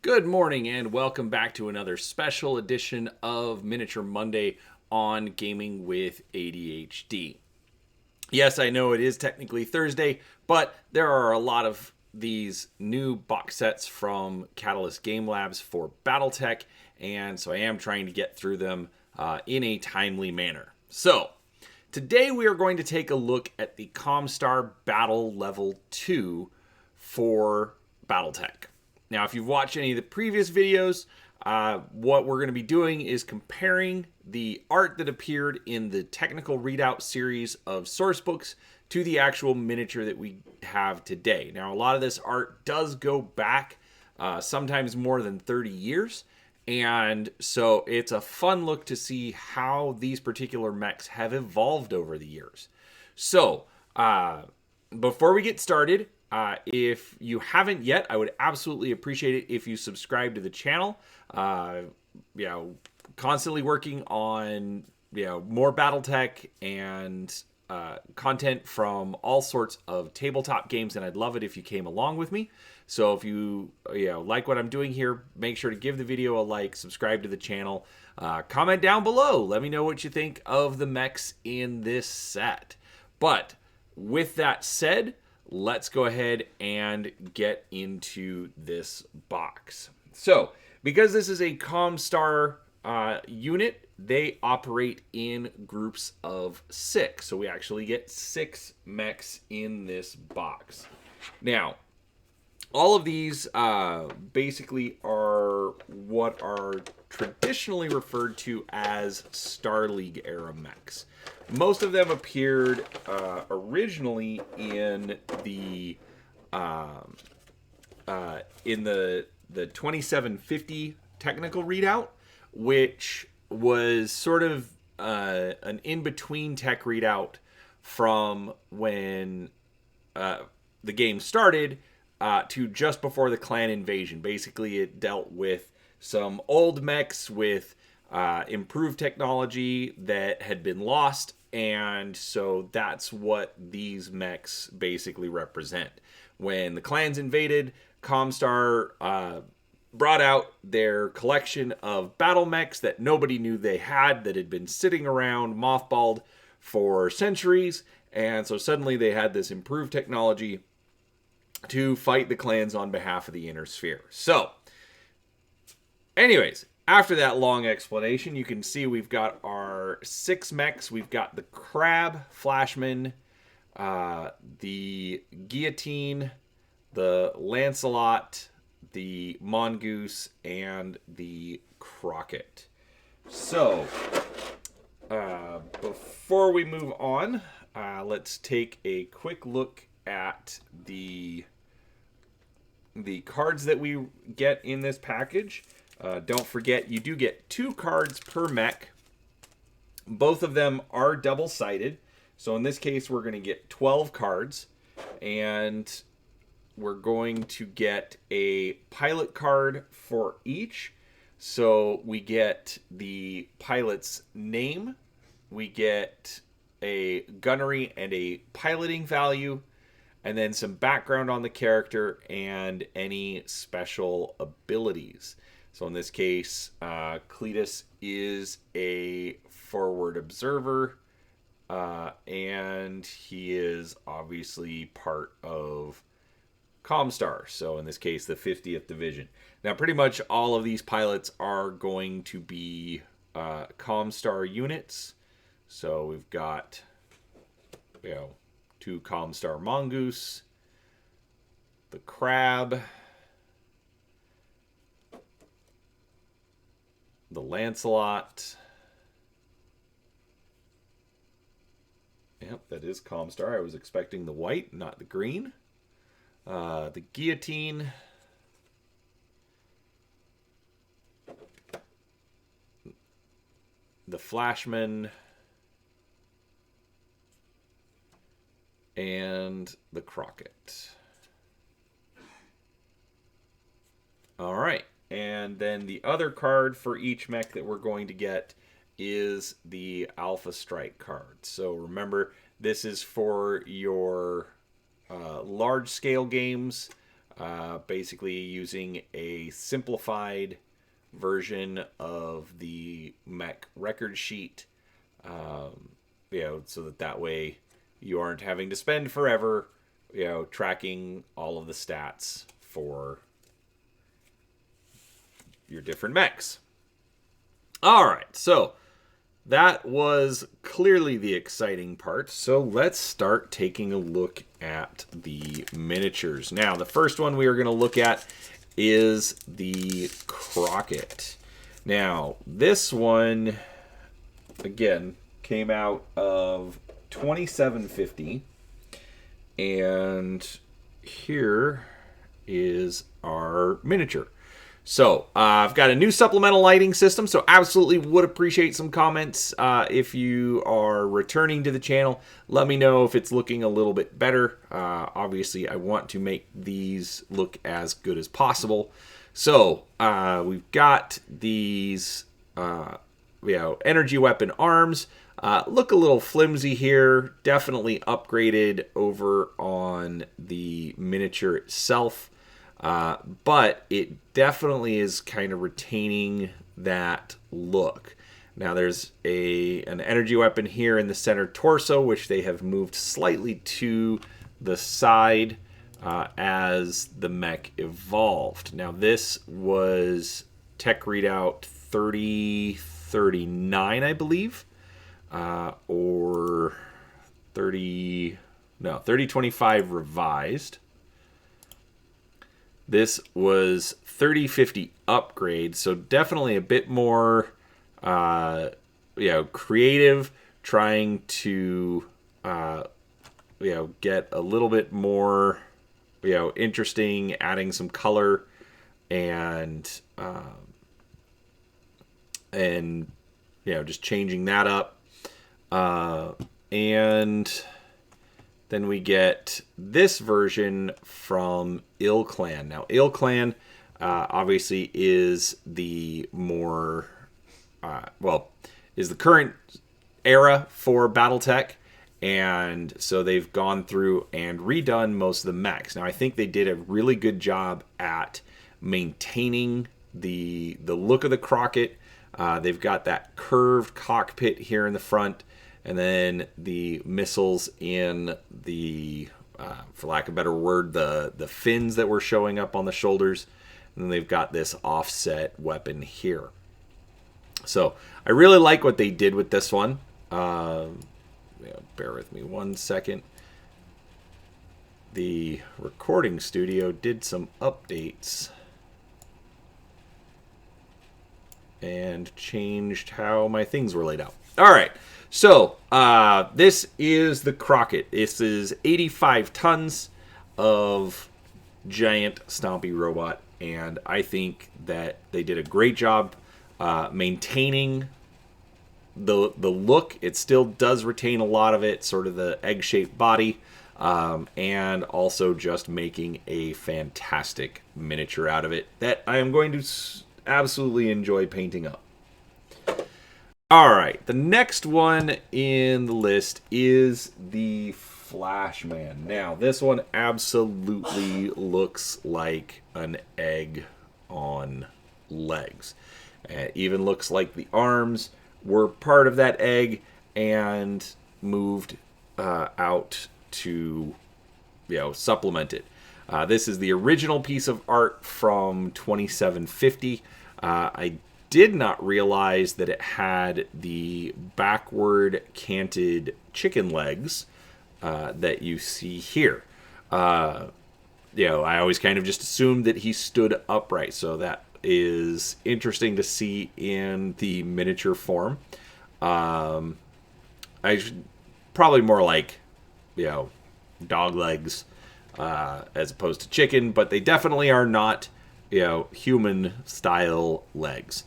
Good morning and welcome back to another special edition of Miniature Monday on Gaming with ADHD. Yes, I know it is technically Thursday, but there are a lot of these new box sets from Catalyst Game Labs for Battletech, and so I am trying to get through them in a timely manner. So, today we are going to take a look at the ComStar Battle Level II for Battletech. Now, if you've watched any of the previous videos, what we're going to be doing is comparing the art that appeared in the technical readout series of source books to the actual miniature that we have today. Now, a lot of this art does go back sometimes more than 30 years, and so it's a fun look to see how these particular mechs have evolved over the years. So, before we get started, if you haven't yet, I would absolutely appreciate it if you subscribe to the channel. Constantly working on more BattleTech and content from all sorts of tabletop games, and I'd love it if you came along with me. So if you like what I'm doing here, make sure to give the video a like, subscribe to the channel, comment down below. Let me know what you think of the mechs in this set. But with that said, let's go ahead and get into this box. So, because this is a ComStar unit, they operate in groups of 6. So we actually get 6 mechs in this box. Now, all of these basically are what are traditionally referred to as Star League era mechs. Most of them appeared originally in the 2750 technical readout, which was sort of an in-between tech readout from when the game started to just before the clan invasion. Basically, it dealt with some old mechs with improved technology that had been lost, and so that's what these mechs basically represent. When the clans invaded, ComStar brought out their collection of battle mechs that nobody knew they had, that had been sitting around mothballed for centuries, and so suddenly they had this improved technology to fight the clans on behalf of the Inner Sphere. So, anyways, after that long explanation, you can see we've got our 6 mechs. We've got the Crab, Flashman, the Guillotine, the Lancelot, the Mongoose, and the Crockett. So, before we move on, let's take a quick look at the cards that we get in this package. Don't forget, you do get 2 cards per mech. Both of them are double-sided. So in this case, we're going to get 12 cards. And we're going to get a pilot card for each. So we get the pilot's name. We get a gunnery and a piloting value. And then some background on the character and any special abilities. So in this case, Cletus is a forward observer, and he is obviously part of ComStar. So in this case, the 50th Division. Now, pretty much all of these pilots are going to be ComStar units. So we've got, 2 ComStar Mongoose, the Crab, the Lancelot. Yep, that is ComStar. I was expecting the white, not the green. The Guillotine. The Flashman. And the Crockett. All right. And then the other card for each mech that we're going to get is the Alpha Strike card. So remember, this is for your large-scale games, basically using a simplified version of the mech record sheet, so that way you aren't having to spend forever, tracking all of the stats for your different mechs. All right, so that was clearly the exciting part. So let's start taking a look at the miniatures. Now, the first one we are going to look at is the Crockett. Now, this one, again, came out of 2750. And here is our miniature. So, I've got a new supplemental lighting system, so absolutely would appreciate some comments. If you are returning to the channel, let me know if it's looking a little bit better. Obviously, I want to make these look as good as possible. So, we've got these, energy weapon arms. Look a little flimsy here. Definitely upgraded over on the miniature itself. But it definitely is kind of retaining that look. Now there's an energy weapon here in the center torso, which they have moved slightly to the side as the mech evolved. Now this was tech readout 3039, I believe, or 3025 revised. This was 3050 upgrade, so definitely a bit more, creative, trying to, get a little bit more, interesting, adding some color, and just changing that up, and then we get this version from Il Clan. Now, Il Clan obviously is the more, is the current era for Battletech. And so they've gone through and redone most of the mechs. Now, I think they did a really good job at maintaining the look of the Crockett. They've got that curved cockpit here in the front. And then the missiles in the, for lack of a better word, the fins that were showing up on the shoulders. And then they've got this offset weapon here. So I really like what they did with this one. Bear with me one second. The recording studio did some updates and changed how my things were laid out. All right. So, this is the Crockett. This is 85 tons of giant stompy robot, and I think that they did a great job maintaining the look. It still does retain a lot of it, sort of the egg-shaped body, and also just making a fantastic miniature out of it that I am going to absolutely enjoy painting up. All right, the next one in the list is the Flashman. Now, this one absolutely looks like an egg on legs. It even looks like the arms were part of that egg and moved out to, supplement it. This is the original piece of art from 2750. I did not realize that it had the backward canted chicken legs that you see here. I always kind of just assumed that he stood upright, so that is interesting to see in the miniature form. I should, probably more like, dog legs as opposed to chicken, but they definitely are not, human style legs.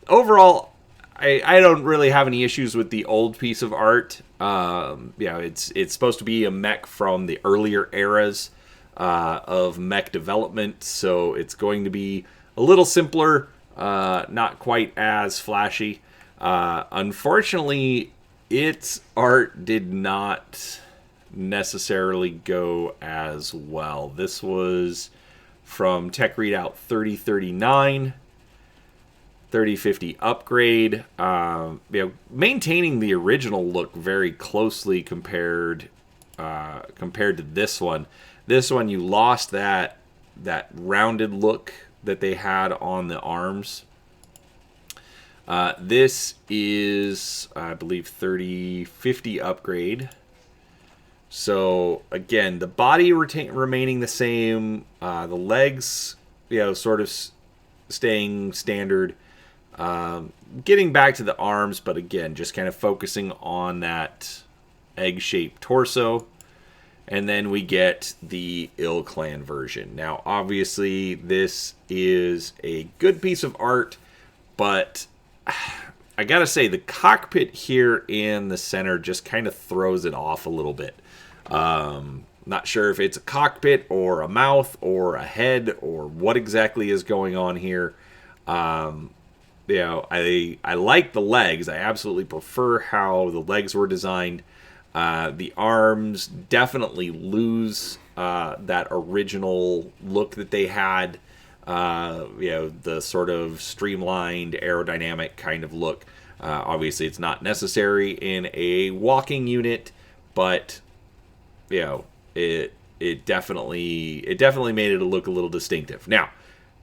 Overall, I don't really have any issues with the old piece of art. It's supposed to be a mech from the earlier eras of mech development, so it's going to be a little simpler, not quite as flashy. Unfortunately, its art did not necessarily go as well. This was from Tech Readout 3039, 3050 upgrade. Maintaining the original look very closely compared to this one. This one, you lost that rounded look that they had on the arms. This is, I believe, 3050 upgrade. So again, the body remaining the same, the legs, sort of staying standard. Getting back to the arms, but again, just kind of focusing on that egg-shaped torso. And then we get the Ill Clan version. Now, obviously, this is a good piece of art, but I gotta say, the cockpit here in the center just kind of throws it off a little bit. Not sure if it's a cockpit or a mouth or a head or what exactly is going on here. I like the legs. I absolutely prefer how the legs were designed. The arms definitely lose that original look that they had. The sort of streamlined aerodynamic kind of look. Obviously, it's not necessary in a walking unit, but it definitely made it look a little distinctive. Now,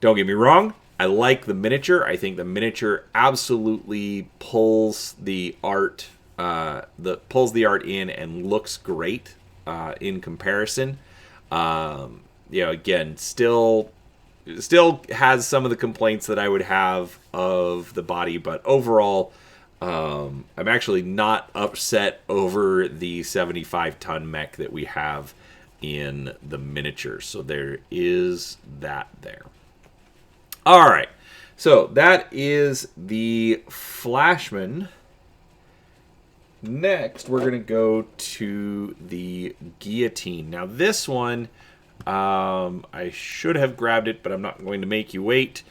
don't get me wrong. I like the miniature. I think the miniature absolutely pulls the art in and looks great in comparison. Again, still has some of the complaints that I would have of the body, but overall, I'm actually not upset over the 75-ton mech that we have in the miniature. So there is that there. All right, so that is the Flashman. Next, we're going to go to the Guillotine. Now, this one, I should have grabbed it, but I'm not going to make you wait.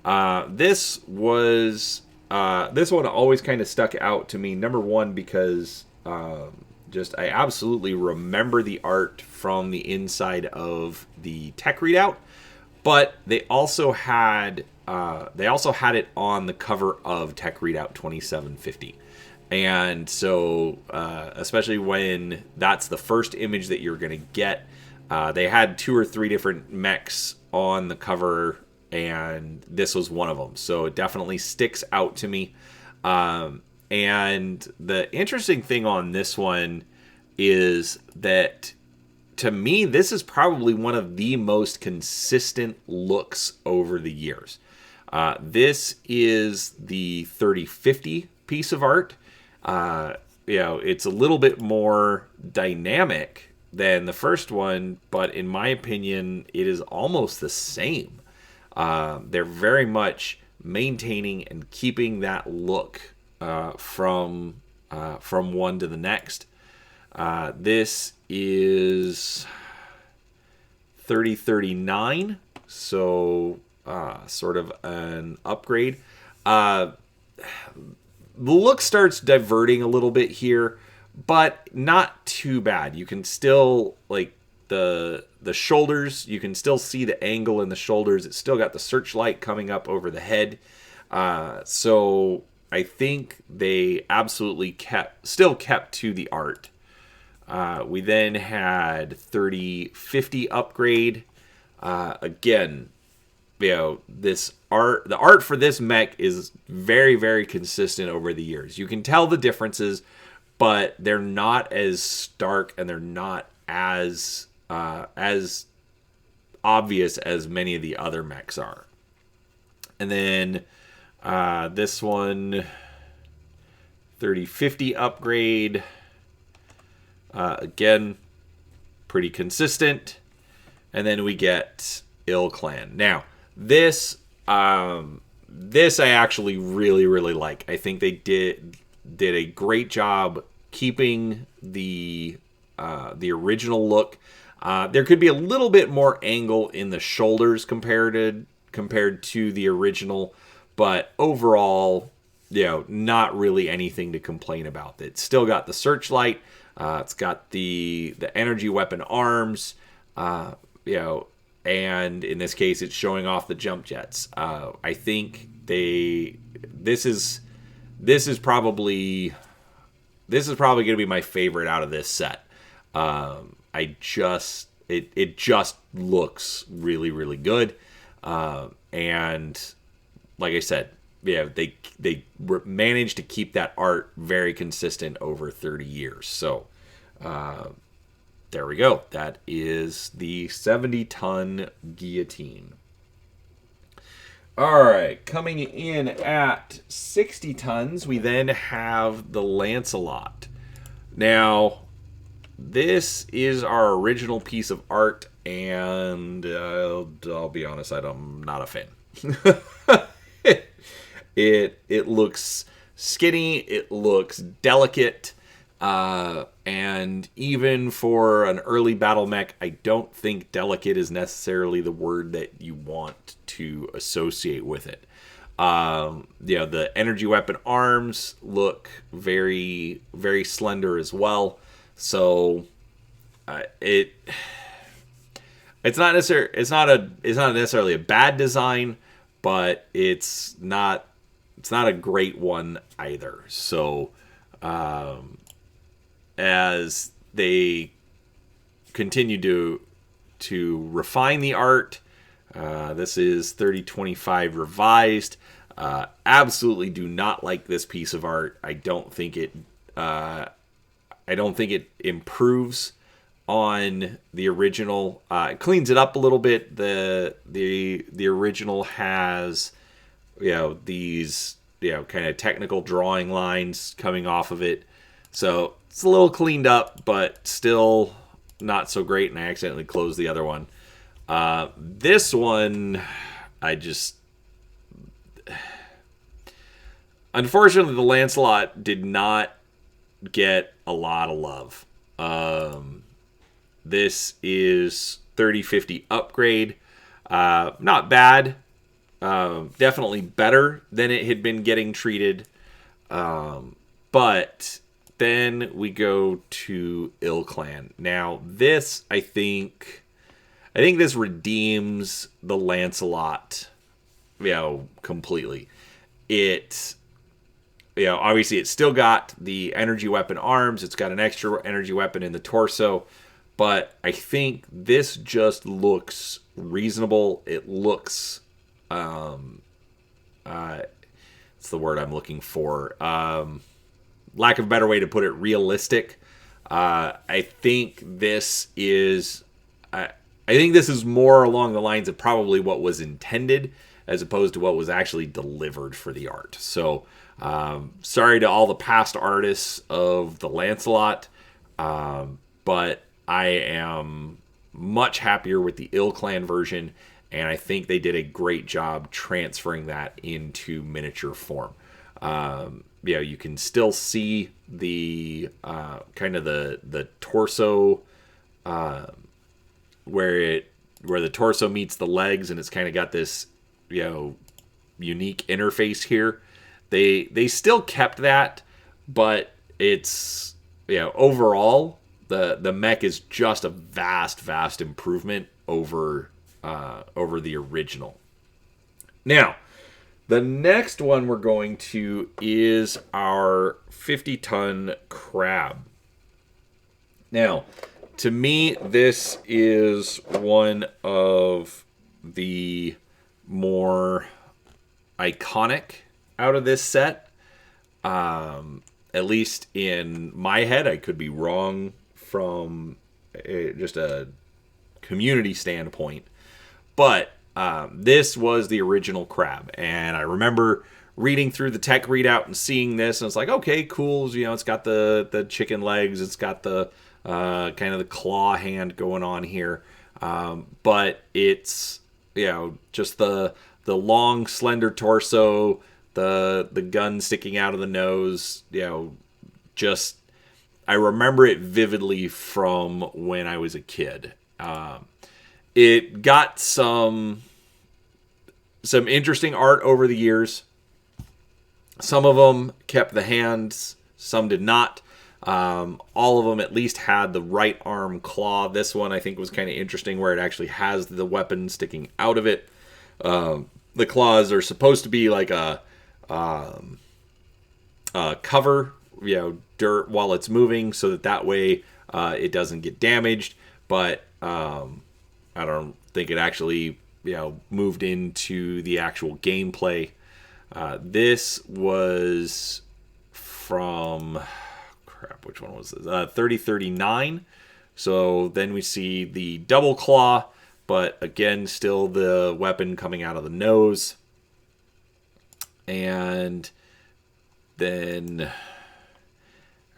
This one always kind of stuck out to me. Number one, because I absolutely remember the art from the inside of the Tech Readout, but they also had it on the cover of Tech Readout 2750. And so, especially when that's the first image that you're going to get, they had 2 or 3 different mechs on the cover, and this was one of them. So it definitely sticks out to me. And the interesting thing on this one is that, to me, this is probably one of the most consistent looks over the years. This is the 3050 piece of art. It's a little bit more dynamic than the first one, but in my opinion, it is almost the same. They're very much maintaining and keeping that look from one to the next. This is 3039, so sort of an upgrade. The look starts diverting a little bit here, but not too bad. You can still, like, the shoulders, you can still see the angle in the shoulders. It's still got the searchlight coming up over the head. So I think they absolutely kept to the art. We then had 3050 upgrade. Again, the art for this mech is very, very consistent over the years. You can tell the differences, but they're not as stark and they're not as obvious as many of the other mechs are. And then this one, 3050 upgrade. Again, pretty consistent. And then we get Ill Clan. Now, this I actually really, really like. I think they did a great job keeping the original look. There could be a little bit more angle in the shoulders compared to the original, but overall, not really anything to complain about. It's still got the searchlight. It's got the energy weapon arms, and in this case, it's showing off the jump jets. I think this is probably going to be my favorite out of this set. It just looks really, really good. And like I said, they managed to keep that art very consistent over 30 years. So there we go. That is the 70-ton Guillotine. All right, coming in at 60 tons, we then have the Lancelot. Now, this is our original piece of art, and I'll be honest, I'm not a fan. It looks skinny, it looks delicate, and even for an early battle mech, I don't think delicate is necessarily the word that you want to associate with it. The energy weapon arms look very, very slender as well. So it's not necessarily a bad design, but it's not a great one either. So as they continue to refine the art, this is 3025 revised. Absolutely do not like this piece of art. I don't think it improves on the original. It cleans it up a little bit. The original has these kind of technical drawing lines coming off of it, so it's a little cleaned up, but still not so great. And I accidentally closed the other one. This one, unfortunately, the Lancelot did not get a lot of love. This is 3050 upgrade. Not bad. Definitely better than it had been getting treated. But then we go to Ill Clan. Now, this, I think this redeems the Lancelot, completely. It, obviously it's still got the energy weapon arms. It's got an extra energy weapon in the torso. But I think this just looks reasonable. It looks, what's the word I'm looking for? Lack of a better way to put it, realistic. I think this is more along the lines of probably what was intended as opposed to what was actually delivered for the art. So, sorry to all the past artists of the Lancelot, but I am much happier with the Ill Clan version, and I think they did a great job transferring that into miniature form. You can still see the kind of the torso, where the torso meets the legs, and it's kind of got this unique interface here. They still kept that, but it's overall the mech is just a vast improvement over the original. Now, the next one we're going to is our 50-ton crab. Now, to me, this is one of the more iconic out of this set. At least in my head. I could be wrong from just a community standpoint. But this was the original crab. And I remember reading through the tech readout and seeing this. And it's like, okay, cool. It's got the chicken legs. It's got the kind of the claw hand going on here. But it's, just the long, slender torso, the gun sticking out of the nose, just, I remember it vividly from when I was a kid. It got some interesting art over the years. Some of them kept the hands, some did not. All of them at least had the right arm claw. This one I think was kind of interesting where it actually has the weapon sticking out of it. The claws are supposed to be like a cover, dirt while it's moving, so that way it doesn't get damaged. But I don't think it actually moved into the actual gameplay. This was from which one was this? 3039. So then we see the double claw, but again, still the weapon coming out of the nose. And then I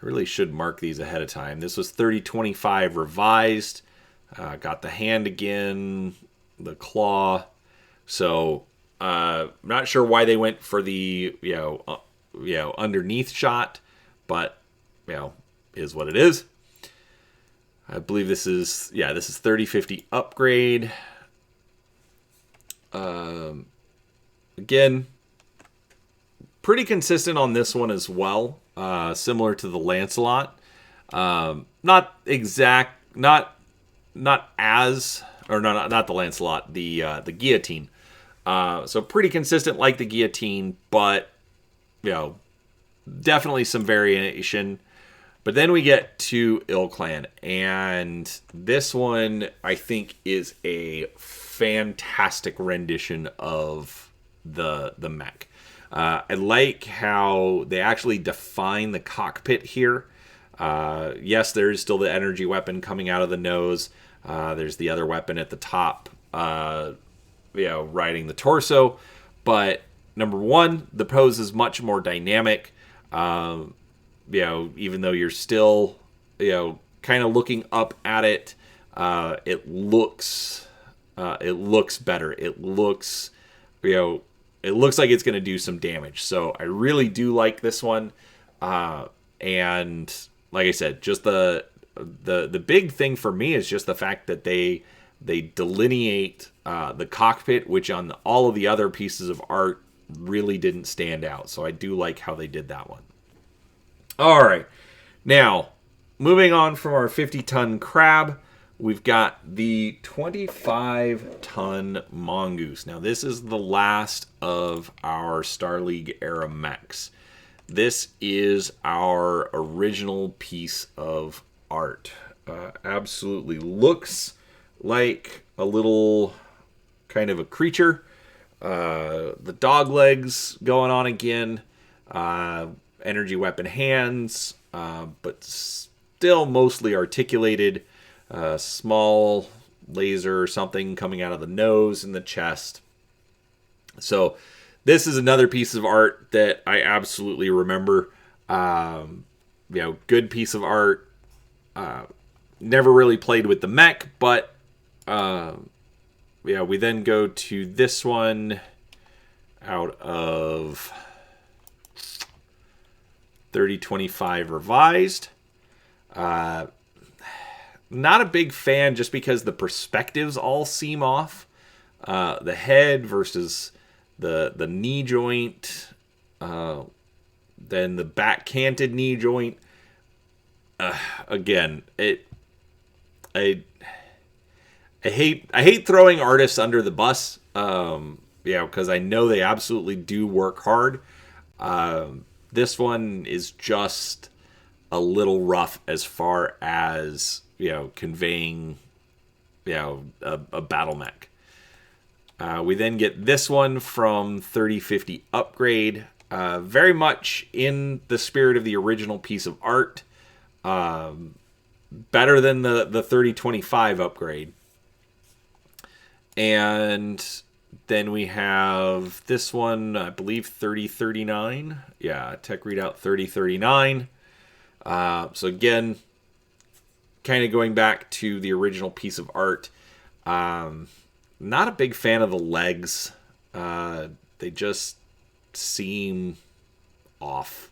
really should mark these ahead of time. This was 3025 revised. Got the hand again, the claw. So not sure why they went for the underneath shot, but is what it is. I believe this is 3050 upgrade. Again, pretty consistent on this one as well. Similar to the Lancelot. Not the Lancelot, the Guillotine. So pretty consistent like the Guillotine, but definitely some variation. But then we get to Ilclan, and this one I think is a fantastic rendition of the mech. I like how they actually define the cockpit here. Yes, there is still the energy weapon coming out of the nose. There's the other weapon at the top, riding the torso. But number one, the pose is much more dynamic. Even though you're still, kind of looking up at it, it looks better. It looks like it's going to do some damage. So I really do like this one. And like I said, just the big thing for me is just the fact that they delineate the cockpit, which on all of the other pieces of art really didn't stand out. So I do like how they did that one. All right, now moving on from our 50-ton crab, we've got the 25-ton Mongoose. Now this is the last of our Star League era mechs. This is our original piece of art. Absolutely looks like a little kind of a creature. The dog legs going on again. Energy weapon hands, but still mostly articulated. Small laser or something coming out of the nose and the chest. So this is another piece of art that I absolutely remember. Good piece of art. Never really played with the mech, but we then go to this one out of 3025 revised. Not a big fan just because the perspectives all seem off. The head versus the knee joint, then the back canted knee joint. Again, I hate throwing artists under the bus. Because I know they absolutely do work hard. This one is just a little rough as far as conveying a battle mech. We then get this one from 3050 upgrade, very much in the spirit of the original piece of art, better than the 3025 upgrade. And then we have this one, I believe 3039. Yeah, tech readout 3039. So again, kind of going back to the original piece of art. Not a big fan of the legs. They just seem off.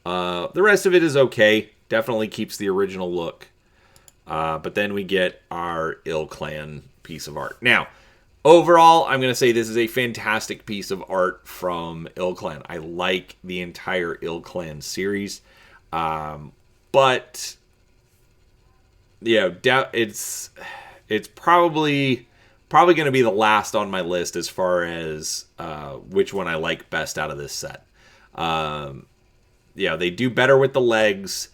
The rest of it is okay. Definitely keeps the original look. But then we get our Ilclan piece of art. Now, overall, I'm going to say this is a fantastic piece of art from Ilclan. I like the entire Ilclan series. But it's probably going to be the last on my list as far as which one I like best out of this set. They do better with the legs.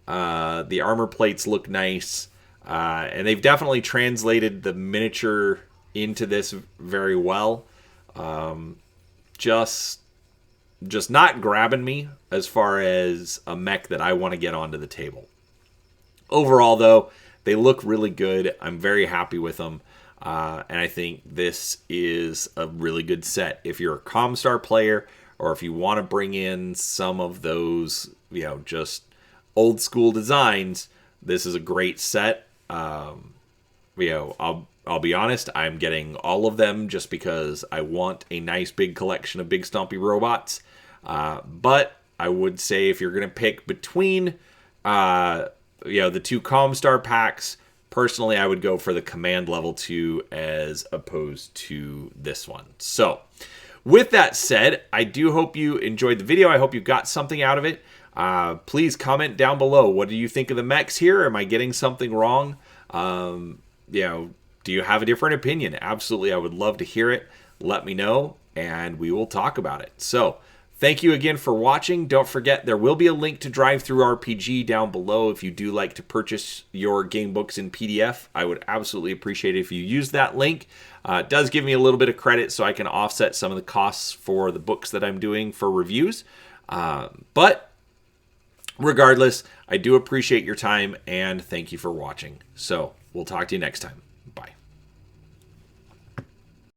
The armor plates look nice. And they've definitely translated the miniature into this very well. Just not grabbing me as far as a mech that I want to get onto the table. Overall, though, they look really good. I'm very happy with them. And I think this is a really good set. If you're a ComStar player, or if you want to bring in some of those, just old school designs, this is a great set. I'll be honest, I'm getting all of them just because I want a nice big collection of big stompy robots. But I would say if you're going to pick between, the two ComStar packs, personally, I would go for the Command Level II as opposed to this one. So, with that said, I do hope you enjoyed the video. I hope you got something out of it. Please comment down below. What do you think of the mechs here? Am I getting something wrong? Do you have a different opinion? Absolutely, I would love to hear it. Let me know, and we will talk about it. So, thank you again for watching. Don't forget, there will be a link to Drive-Thru-RPG down below if you do like to purchase your game books in PDF. I would absolutely appreciate it if you use that link. It does give me a little bit of credit so I can offset some of the costs for the books that I'm doing for reviews. But regardless, I do appreciate your time, and thank you for watching. So, we'll talk to you next time.